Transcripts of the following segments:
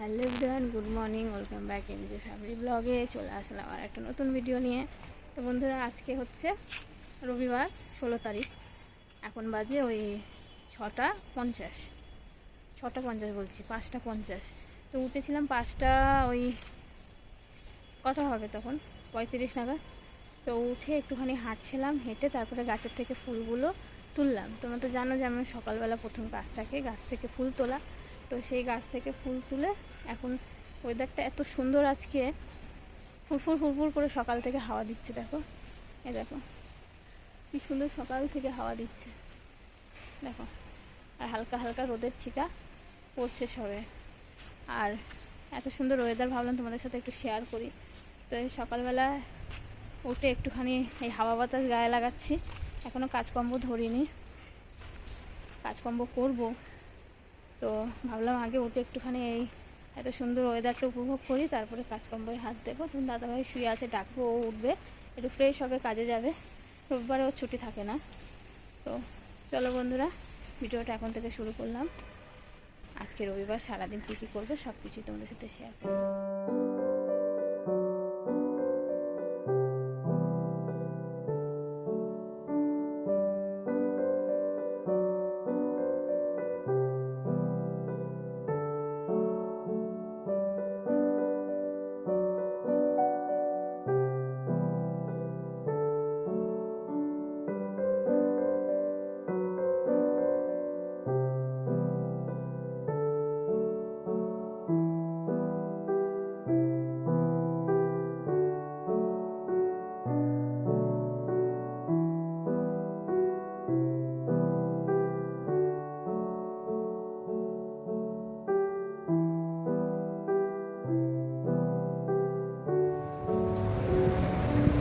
Hello everyone, good morning, welcome back in যে family ব্লগে চলে আসলাম আর একটা নতুন ভিডিও নিয়ে। তো বন্ধুরা, আজকে হচ্ছে রবিবার 16 তারিখ। এখন বাজে ওই 6টা 50 বলছি, 5টা 50। তো উঠেছিলাম 5টা ওই কত হবে তখন 35 নাগাদ। তো উঠে একটুখানি হাঁটছিলাম, হেঁটে তারপরে গাছের থেকে ফুলগুলো তুললাম। তোমরা তো জানো যে আমার সকালবেলা প্রথম কাজ থাকে গাছ থেকে ফুল তোলা। তো সেই গাছ থেকে ফুল তুলে এখন ওয়েদারটা এত সুন্দর, আজকে ফুরফুর ফুরফুর করে সকাল থেকে হাওয়া দিচ্ছে। দেখো, এ দেখো কি সুন্দর সকাল থেকে হাওয়া দিচ্ছে, দেখো। আর হালকা হালকা রোদের ছিটা পড়ছে সবে। আর এত সুন্দর ওয়েদার, ভাবলাম তোমাদের সাথে একটু শেয়ার করি। তো এই সকালবেলা উঠে একটুখানি এই হাওয়া বাতাস গায়ে লাগাচ্ছি। এখনও কাজকর্ম ধরিনি, কাজকর্ম করব। তো ভাবলাম আগে উঠে একটুখানি এই এত সুন্দর ওয়েদারটা উপভোগ করি, তারপরে কাজকর্মে হাত দেবো। তুমি দাদাভাই শুয়ে আছে, ডাকবো, ও উঠবে, একটু ফ্রেশ হবে, কাজে যাবে। রোববারে ওর ছুটি থাকে না। তো চলো বন্ধুরা, ভিডিওটা এখন থেকে শুরু করলাম। আজকে রবিবার, সারাদিন কী কী করবো সব কিছুই তোমাদের সাথে শেয়ার করবো।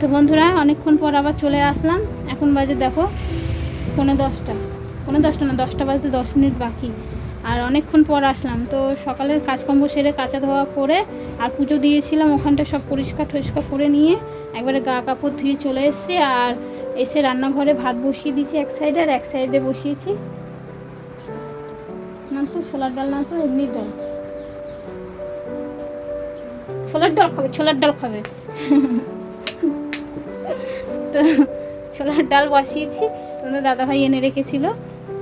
তো বন্ধুরা, অনেকক্ষণ পর আবার চলে আসলাম। এখন বাজে দেখো 10:45, 10:45 না, 10টা বাজতে 10 মিনিট বাকি। আর অনেকক্ষণ পর আসলাম। তো সকালের কাজকর্ম সেরে কাচা ধোয়া করে আর পুজো দিয়েছিলাম, ওখানটা সব পরিষ্কার টরিষ্কার করে নিয়ে একবারে গা কাপড় ধুয়ে চলে এসেছি। আর এসে রান্নাঘরে ভাত বসিয়ে দিয়েছি এক সাইডে, আর এক সাইডে বসিয়েছি না তো ছোলার ডাল, না তো এমনি ডাল, ছোলার ডাল খাবে, ছোলার ডাল খাবে। তো ছোলার ডাল বসিয়েছি, তোমাদের দাদাভাই এনে রেখেছিল।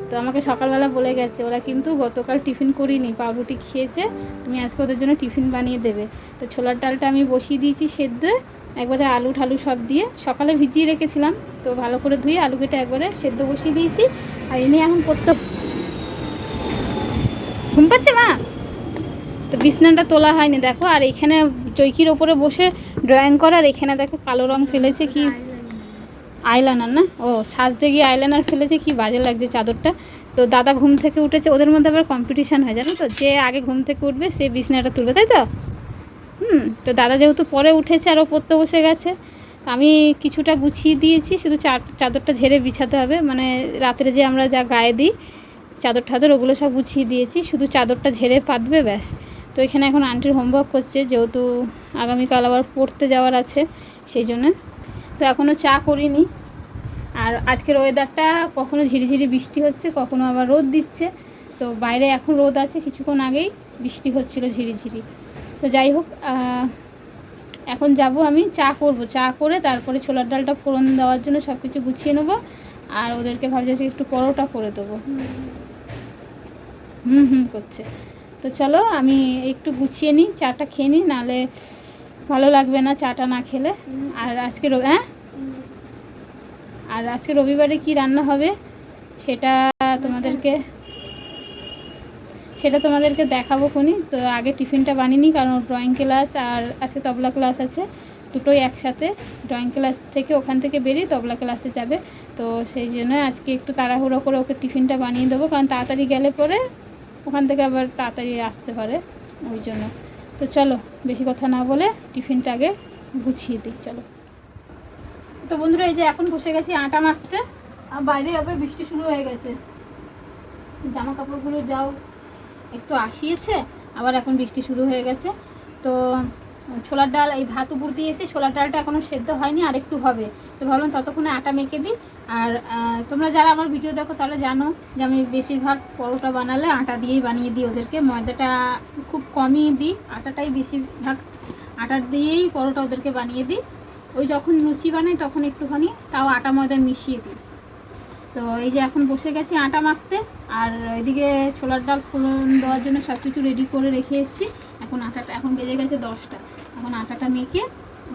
তো আমাকে সকালবেলা বলে গেছে, ওরা কিন্তু গতকাল টিফিন করিনি, পাউরুটি খেয়েছে, তুমি আজকে ওদের জন্য টিফিন বানিয়ে দেবে। তো ছোলার ডালটা আমি বসিয়ে দিয়েছি সেদ্ধ, একবারে আলু ঠালু সব দিয়ে সকালে ভিজিয়ে রেখেছিলাম। তো ভালো করে ধুয়ে আলু কেটে একবারে সেদ্ধ বসিয়ে দিয়েছি। আর এনে এখন করতে ঘুম পাচ্ছে মা। তো বিছনাটা তোলা হয়নি দেখো। আর এখানে চৌকির ওপরে বসে ড্রয়িং করার, এখানে দেখো কালো রং ফেলেছে, কি আইলাইনার না, ও সাজতে গিয়ে আইলাইনার ফেলেছে, কি বাজে লাগছে চাদরটা। তো দাদা ঘুম থেকে উঠেছে, ওদের মধ্যে আবার কম্পিটিশান হয় জানো তো, যে আগে ঘুম থেকে উঠবে সে বিছনাটা তুলবে, তাই তো। তো দাদা যেহেতু পরে উঠেছে আর ও পড়তে বসে গেছে, আমি কিছুটা গুছিয়ে দিয়েছি, শুধু চাদরটা ঝেড়ে বিছাতে হবে। মানে রাত্রে যে আমরা যা গায়ে দিই চাদর ঠাদর, ওগুলো সব গুছিয়ে দিয়েছি, শুধু চাদরটা ঝেড়ে পাতবে ব্যাস। তো এখানে এখন আন্টির হোমওয়ার্ক করছে, যেহেতু আগামীকাল আবার পড়তে যাওয়ার আছে সেই জন্য। তো এখনও চা করিনি। আর আজকের ওয়েদারটা কখনো ঝিরিঝিরি বৃষ্টি হচ্ছে, কখনো আবার রোদ দিচ্ছে। তো বাইরে এখন রোদ আছে, কিছুক্ষণ আগেই বৃষ্টি হচ্ছিল ঝিরিঝিরি। তো যাই হোক, এখন যাব আমি চা করব, চা করে তারপরে ছোলার ডালটা ফোড়ন দেওয়ার জন্য সব কিছু গুছিয়ে নেবো। আর ওদেরকে ভাবছি একটু পরোটা করে দেবো। করছে। তো চলো আমি একটু গুছিয়ে নিই, চাটা খেয়ে নিই, নাহলে ভালো লাগবে না চাটা না খেলে। আর আজকে রবিবারে কি রান্না হবে সেটা তোমাদেরকে দেখাবো খুনি। তো আগে টিফিনটা বানিয়ে নিই, কারণ ড্রয়িং ক্লাস আর আজকে তবলা ক্লাস আছে, দুটোই একসাথে। ড্রয়িং ক্লাস থেকে ওখান থেকে বেরিয়ে তবলা ক্লাসে যাবে। তো সেই জন্য আজকে একটু তাড়াহুড়ো করে ওকে টিফিনটা বানিয়ে দেবো, কারণ তাড়াতাড়ি গেলে পরে ওখান থেকে আবার তাড়াতাড়ি আসতে পারে, ওই জন্য। তো চলো বেশি কথা না বলে টিফিনটা আগে গুছিয়ে দিই, চলো। তো বন্ধুরা, এই যে এখন বসে গেছি আটা মাখতে, আর বাইরে আবার বৃষ্টি শুরু হয়ে গেছে। জামা কাপড়গুলো যাও একটু আসিয়েছে, আবার এখন বৃষ্টি শুরু হয়ে গেছে। তো ছোলার ডাল, এই ভাত উপর দিয়েছি, ছোলার ডালটা এখনও সেদ্ধ হয়নি, আর একটু হবে। তো ভাবলাম ততক্ষণে আটা মেখে দিই, আর তোমরা যারা আমার ভিডিও দেখো তাহলে জানো যে আমি বেশিরভাগ পরোটা বানালে আটা দিয়েই বানিয়ে দিই ওদেরকে, ময়দাটা খুব কমই দিই, আটাটাই বেশিরভাগ আটা দিয়েই পরোটা ওদেরকে বানিয়ে দিই। ওই যখন লুচি বানাই তখন একটুখানি তাও আটা ময়দা মিশিয়ে দিই। তো এই যে এখন বসে গেছি আটা মাখতে, আর এদিকে ছোলার ডাল ফোড়ন দেওয়ার জন্য সব কিছু রেডি করে রেখে এসেছি। এখন বেজে গেছে 10টা। এখন আটাটা মেখে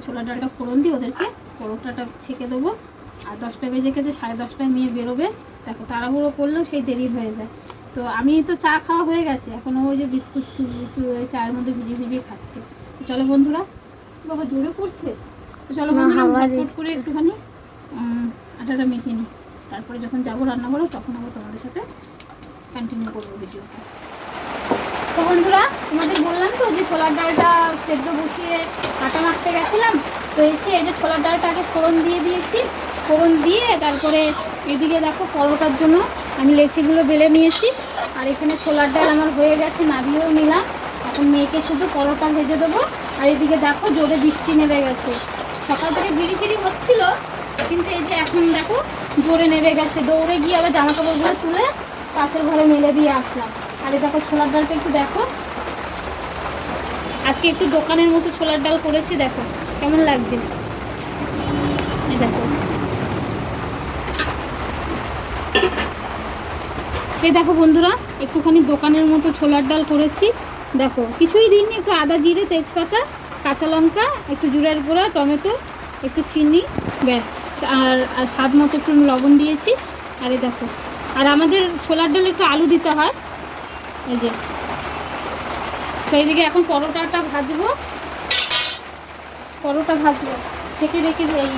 ছোলার ডালটা ফোড়ন দিয়ে ওদেরকে পরোটাটা ছেঁকে দেবো। আর 10টা বেজে গেছে, 10:30টায় মেয়ে বেরোবে। দেখো তাড়াহুড়ো করলেও সেই দেরি হয়ে যায়। তো আমি তো চা খাওয়া হয়ে গেছে, এখন ওই যে বিস্কুট চায়ের মধ্যে ভিজিয়ে খাচ্ছি। চলো বন্ধুরা, বাবা জোরে পড়ছে, তো চলো বন্ধুরা ঝটপট করে একটুখানি আটাটা মেখে নিই, তারপরে যখন যাবো রান্নাঘরে তখন আবার তোমাদের সাথে কন্টিনিউ করবো ভিডিওটা। তো বন্ধুরা তোমাদের বললাম তো যে ছোলার ডালটা সেদ্ধ বসিয়ে আটা মাখতে গেছিলাম, তো এসে এই যে ছোলার ডালটা আগে ফোড়ন দিয়ে দিয়েছি। ফোড়ন দিয়ে তারপরে এদিকে দেখো পরোটার জন্য আমি লেচিগুলো বেলে নিয়েছি, আর এখানে ছোলার ডাল আমার হয়ে গেছে, নাবিয়েও নিলাম। এখন মেয়েকে শুধু পরোটা ভেজে দেবো। আর এদিকে দেখো জোরে বৃষ্টি নেমে গেছে, সকাল থেকে ঝিরিঝিরি হচ্ছিল, কিন্তু এই যে এখন দেখো জোরে নেমে গেছে। দৌড়ে গিয়ে আবার জামা কাপড়গুলো তুলে পাশের ঘরে মেলে দিয়ে আসলাম। আর এই দেখো ছোলার ডালটা একটু দেখো, আজকে একটু দোকানের মতো ছোলার ডাল করেছি, দেখো কেমন লাগছে। এই দেখো, এই দেখো বন্ধুরা একটুখানি দোকানের মতো ছোলার ডাল করেছি। দেখো কিছুই দিইনি, একটু আদা জিরে তেজপাতা কাঁচা লঙ্কা একটু জিরার গুঁড়া টমেটো একটু চিনি ব্যাস, আর স্বাদ মতো একটু লবণ দিয়েছি। আর এই দেখো, আর আমাদের ছোলার ডালে একটু আলু দিতে হয়। এই যে, তো এইদিকে এখন পরোটাটা ভাজবো, ছেঁকে রেখে এই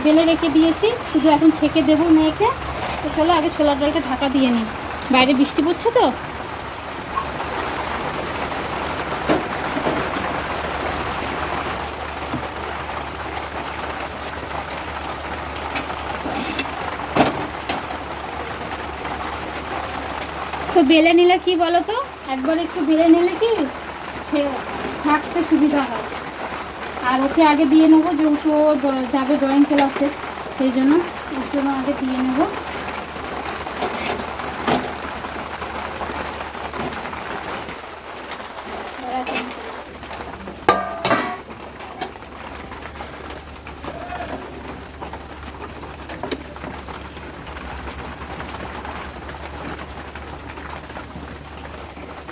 বেলে রেখে দিয়েছি, শুধু এখন ছেঁকে দেবো মেয়েকে। তো চলো আগে ছোলার ডালটা ঢাকা দিয়ে নিই, বাইরে বৃষ্টি পড়ছে তো। তো বেলে নিলে কি বলো তো, একবার একটু বেলে নিলে কি ছাঁকতে সুবিধা হয়। আর ওকে আগে দিয়ে নেবো, যেহেতু যাবে ড্রয়িং ক্লাসে, সেই জন্য ওর জন্য আগে দিয়ে নেবো।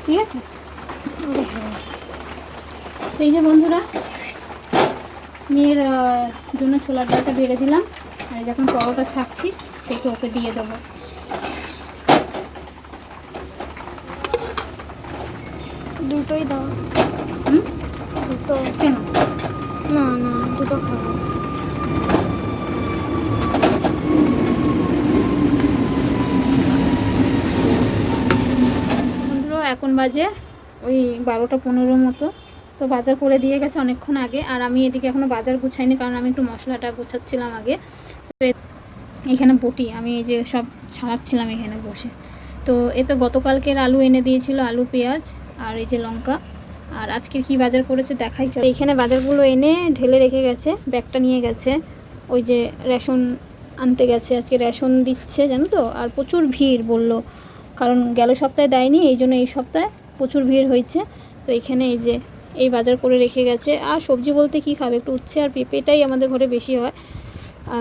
ঠিক আছে, এই যে বন্ধুরা মেয়ের জন্য ছোলার ডালটা বেড়ে দিলাম, আর যখন পরোটা ছাকছি সেটা ওকে দিয়ে দেবো। দুটোই দাও। দুটো কেন? না না, দুটো খাবো। বন্ধুরা এখন বাজে ওই 12টা 15 মতো। তো বাজার করে দিয়ে গেছে অনেকক্ষণ আগে, আর আমি এদিকে এখনও বাজার গুছাইনি, কারণ আমি একটু মশলাটা গুছাচ্ছিলাম আগে। তো এখানে বটি আমি এই যে সব ছাড়াচ্ছিলাম এখানে বসে। তো এ তো গতকালকের আলু এনে দিয়েছিল, আলু পেঁয়াজ আর এই যে লঙ্কা। আর আজকে কি বাজার করেছে দেখাই চলো। এখানে বাজারগুলো এনে ঢেলে রেখে গেছে, ব্যাগটা নিয়ে গেছে, ওই যে রেশন আনতে গেছে, আজকে রেশন দিচ্ছে জানো তো। আর প্রচুর ভিড় বললো, কারণ গেল সপ্তাহে দেয়নি, এই জন্য এই সপ্তাহে প্রচুর ভিড় হয়েছে। তো এখানে এই যে এই বাজার করে রেখে গেছে। আর সবজি বলতে কি খাবে, একটু উচ্ছে আর পেঁপেটাই আমাদের ঘরে বেশি হয়।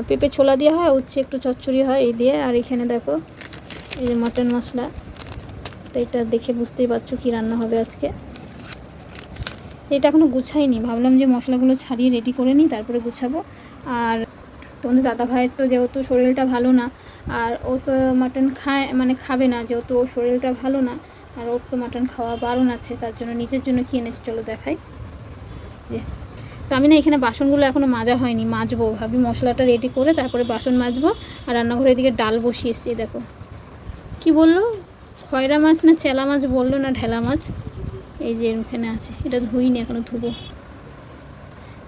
পেঁপে ছোলা দেওয়া হয়, উচ্ছে একটু চচ্চড়ি হয় এই দিয়ে। আর এখানে দেখো এই যে মটন মশলা, তো এটা দেখে বুঝতেই পারছো কী রান্না হবে আজকে। এটা এখনও গুছাইনি, ভাবলাম যে মশলাগুলো ছাড়িয়ে রেডি করে নিই তারপরে গুছাবো। আর তোমাদের দাদা ভাইয়ের তো যেহেতু শরীরটা ভালো না, আর ও তো মাটন খাবে না, যেহেতু ওর শরীরটা ভালো না, আর ওর তো মাটন খাওয়া বারণ আছে, তার জন্য নিজের জন্য কি এনেছে চলো দেখাই। যে তো আমি না এখানে বাসনগুলো এখনও মাজা হয়নি, মাজবো, ভাবি মশলাটা রেডি করে তারপরে বাসন মাজবো। আর রান্নাঘরে এদিকে ডাল বসিয়েছি, দেখো কি বললো, খয়রা মাছ না চেলা মাছ বললো, না ঢেলা মাছ, এই যে এখানে আছে, এটা ধুইনি এখনও, ধুবো।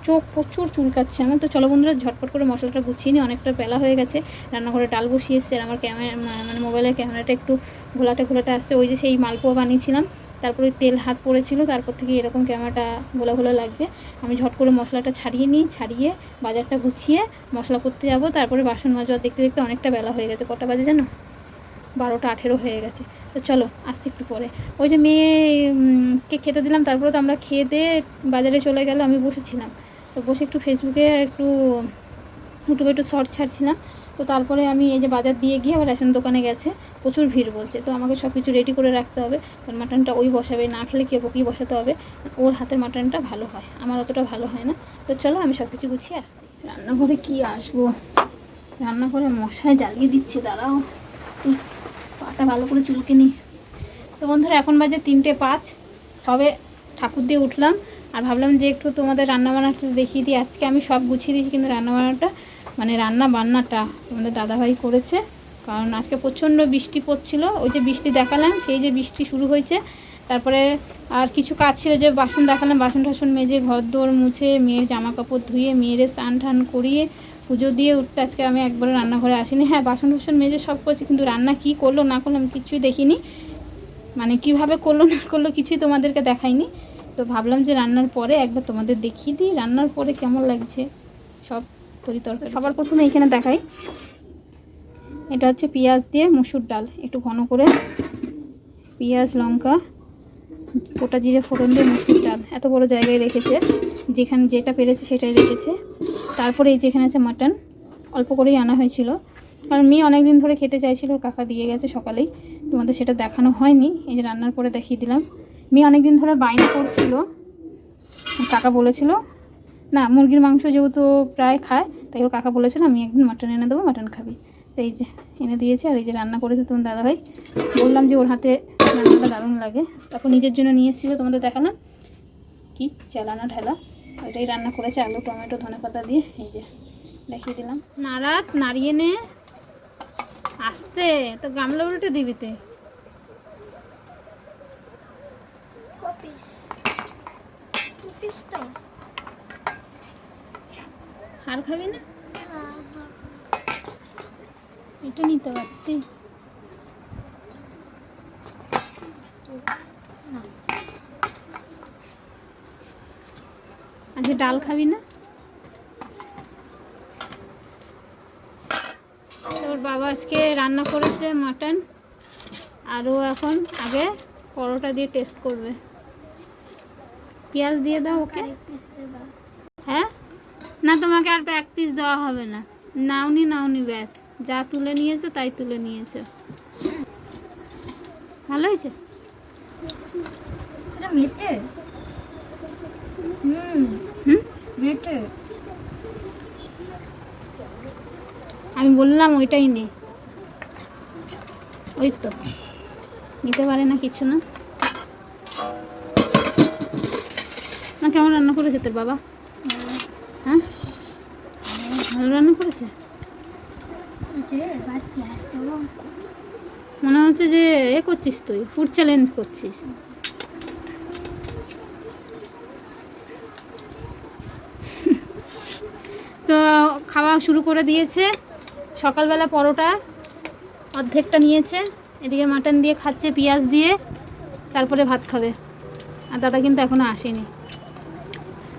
চোখ প্রচুর চুলকাচ্ছে আমার। তো চলো বন্ধুরা ঝটপট করে মশলাটা গুছিয়ে নিই, অনেকটা বেলা হয়ে গেছে। রান্নাঘরে ডাল বসিয়ে এসছে, আর আমার ক্যামেরা মোবাইলের ক্যামেরাটা একটু ঘোলাটে আসছে। ওই যে সেই মালপোয়া বানিয়েছিলাম, তারপরে তেল হাত পড়েছিল, তারপর থেকে এরকম ক্যামেরাটা ঘোলা ঘোলা লাগছে। আমি ঝট করে মশলাটা ছাড়িয়ে নিই, ছাড়িয়ে বাজারটা গুছিয়ে মশলা করতে যাব। তারপরে বাসন মাজা দেখতে দেখতে অনেকটা বেলা হয়ে গেছে। কটা বাজে জানো? 12টা 18 হয়ে গেছে। তো চলো আসছি একটু পরে। ওই যে মেয়েকে খেতে দিলাম, তারপরে তো আমরা খেয়ে দিয়ে বাজারে চলে গেল। আমি বসেছিলাম, তো বসে একটু ফেসবুকে একটু ইউটিউবে একটু শর্ট ছাড়ছিলাম। তো তারপরে আমি এই যে বাজার দিয়ে গিয়ে আবার রেশন দোকানে গেছে, প্রচুর ভিড় বলছে। তো আমাকে সব কিছু রেডি করে রাখতে হবে, কারণ মাটনটা ওই বসাবে, না খেলে কি ওকেই বসাতে হবে। ওর হাতের মাটনটা ভালো হয়, আমার অতটা ভালো হয় না। তো চলো আমি সব কিছু গুছিয়ে আসছি। রান্নাঘরে কি আসবো, রান্নাঘরে মশায় জ্বালিয়ে দিচ্ছে, দাঁড়াও পাটা ভালো করে চুলকে নিই। তো বন্ধুরা এখন বাজে 3টে 5, সবে ঠাকুর দিয়ে উঠলাম। আর ভাবলাম যে একটু তোমাদের রান্নাবান্নাটা দেখিয়ে দিই। আজকে আমি সব গুছিয়ে দিয়েছি, কিন্তু রান্নাবান্নাটা মানে রান্নাবান্নাটা তোমাদের দাদাভাই করেছে। কারণ আজকে প্রচণ্ড বৃষ্টি পড়ছিল, ওই যে বৃষ্টি দেখালাম, সেই যে বৃষ্টি শুরু হয়েছে। তারপরে আর কিছু কাজ ছিল, যে বাসন দেখালাম, বাসন টাসন মেজে ঘর দোর মুছে মেয়ের জামা কাপড় ধুয়ে মেয়ের স্নান টান করিয়ে পুজো দিয়ে উঠতে আজকে আমি একবারে রান্নাঘরে আসিনি। হ্যাঁ বাসন টাসন মেজে সব করছি, কিন্তু রান্না কি করলো না করলো আমি কিছুই দেখিনি, মানে কিভাবে করলো না করলো কিছুই তোমাদেরকে দেখাইনি। তো ভাবলাম যে রান্নার পরে একবার তোমাদের দেখিয়ে দিই রান্নার পরে কেমন লাগছে সব তরি তরকারি। সবার প্রথমে এখানে দেখাই, এটা হচ্ছে পেঁয়াজ দিয়ে মুসুর ডাল, একটু ঘন করে পেঁয়াজ লঙ্কা গোটা জিরে ফোড়ন দিয়ে মুসুর ডাল এত বড় জায়গায় রেখেছে, যেখানে যেটা পেরেছে সেটাই রেখেছে। তারপরে এই যেখানে আছে মাটন, অল্প করেই আনা হয়েছিল, কারণ মেয়ে অনেক দিন ধরে খেতে চাইছিল, কাকা দিয়ে গেছে সকালেই। তোমাদের সেটা দেখানো হয়নি, এই যে রান্নার পরে দেখিয়ে দিলাম। মেয়ে অনেক দিন ধরে বায়না করছিল, কাকা বলেছিল না মুরগির মাংস যেহেতু প্রায় খায়, তাই ওর কাকা বলেছিল আমি একদিন মাটন এনে দেবো, মাটন খাবি। তো এই যে এনে দিয়েছে। আর এই যে রান্না করেছে তোমার দাদাভাই, বললাম যে ওর হাতে রান্নাটা দারুণ লাগে, তারপর নিজের জন্য নিয়ে এসেছিলো, তোমাদের দেখালাম কি চালানা ঢেলা, ওইটাই রান্না করেছে আলু টমেটো ধনেপাতা দিয়ে। এই যে দেখিয়ে দিলাম। নাড়িয়ে নে আসতে, তো গামলা উল্টে দিবি তে। হার খাবি না? এটা নিতে পারতি। আজকে ডাল খাবি না? তোর বাবা আজকে রান্না করেছে মাটন, আরও এখন আগে পরোটা দিয়ে টেস্ট করবে। পেঁয়াজ দিয়ে দাও ওকে। হ্যাঁ না তোমাকে আর 1 পিস দেওয়া হবে না, নাওনি ব্যাস, যা তুলে নিয়েছো তাই তুলে নিয়েছো। ভালো হয়েছে? মেটে মেটে আমি বললাম ওইটাই নে, ওই তো নিতে পারে না কিছু না। না কেমন রান্না করেছে তোর বাবা? হ্যাঁ ভালো রান্না করেছে। মনে হচ্ছে যে এ করছিস, তুই ফুড চ্যালেঞ্জ করছিস। তো খাওয়া শুরু করে দিয়েছে। সকালবেলা পরোটা অর্ধেকটা নিয়েছে, এদিকে মাটন দিয়ে খাচ্ছে পেঁয়াজ দিয়ে, তারপরে ভাত খাবে। আর দাদা কিন্তু এখনও আসেনি।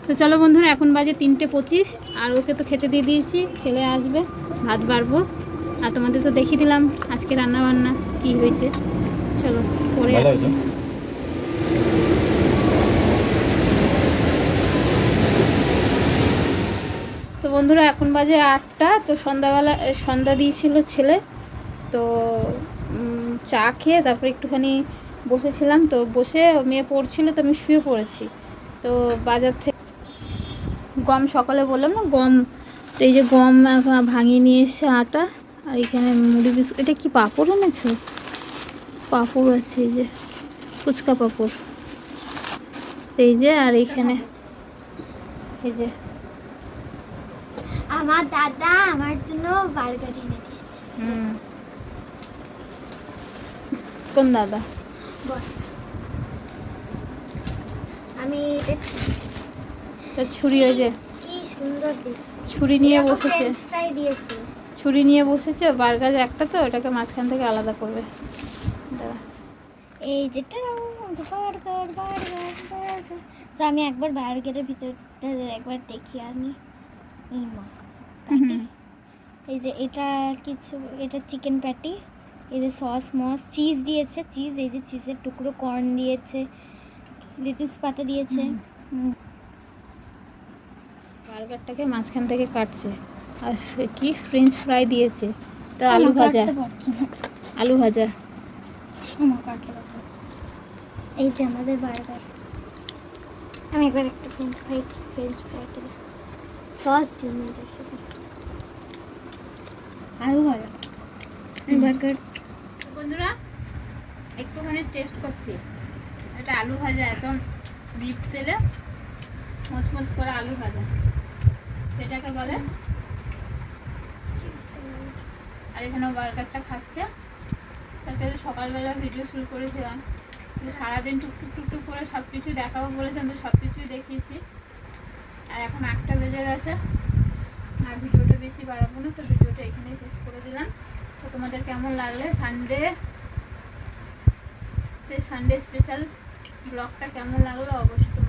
তো চলো বন্ধুরা এখন বাজে 3টে 25, আর ওকে তো খেতে দিয়ে দিয়েছি, ছেলে আসবে ভাত বাড়বো। আর তোমাদের তো দেখিয়ে দিলাম আজকে রান্না বান্না কী হয়েছে। চলো পরে আসছি। তো বন্ধুরা এখন বাজে 8টা। তো সন্ধ্যাবেলা সন্ধ্যা দিয়েছিল ছেলে, তো চা খেয়ে তারপর একটুখানি বসেছিলাম। তো বসে মেয়ে পড়ছিল, তো আমি শুয়ে পড়েছি। তো বাজার থেকে গম সকালে বললাম না গম, তো এই যে গম ভাঙিয়ে নিয়ে এসছে আটা, আর এখানে মুড়ি বিস্কুট। এটা কি পাঁপড় এনেছো? পাঁপড় আছে, এই যে ফুচকা পাঁপড়, এই যে। আর এইখানে এই যে আমার দাদা আমার জন্য বার্গার এনে দিয়েছে। কোন দাদা? আমি ছুরি, ওই যে কি সুন্দর ছুরি নিয়ে বসেছে, ফ্রাই দিয়েছে, ছুরি নিয়ে বসেছে। বার্গার একটা, তো ওটাকে মাঝখান থেকে আলাদা করবে। দাঁড়া এই যেটা বার্গার বার্গার বার্গার। তো আমি একবার বার্গারের ভিতরটা একবার দেখি আমি। এই মা, এই যে এটা কিছু, এটা চিকেন প্যাটি, এই যে সস মস চিজ দিয়েছে, চিজ, এই যে চিজের টুকরো, কর্ন দিয়েছে, লেটুস পাতা দিয়েছে। বার্গারটাকে মাঝখান থেকে কাটছে, আর কি ফ্রেঞ্চ ফ্রাই দিয়েছে, তো আলু ভাজা, আলু ভাজা। আমার কাটতে পারছে। এই যে আমাদের বার্গার। আমি একবার একটা ফ্রেঞ্চ ফ্রাই করে সস দিয়ে নিয়ে আলু ভাজা বার্গার। বন্ধুরা একটুখানি টেস্ট করছি, এটা আলু ভাজা, একদম ডিপ তেলে মচমচ করে আলু ভাজা, সেটাকে বলে। আর এখানেও বার্গারটা খাচ্ছে। তাকে সকালবেলা ভিডিও শুরু করেছিলাম, সারাদিন টুকটুক টুকটুক করে সব কিছু দেখাবো বলেছিলাম, তো সব কিছুই দেখিয়েছি। আর এখন 8টা বেজে গেছে, আর ভিডিওটা বেশি বাড়াবো না, তো ভিডিওটা এখানেই শেষ করে দিলাম। তো তোমাদের কেমন লাগলে সানডে স্পেশাল ব্লগটা কেমন লাগলো অবশ্যই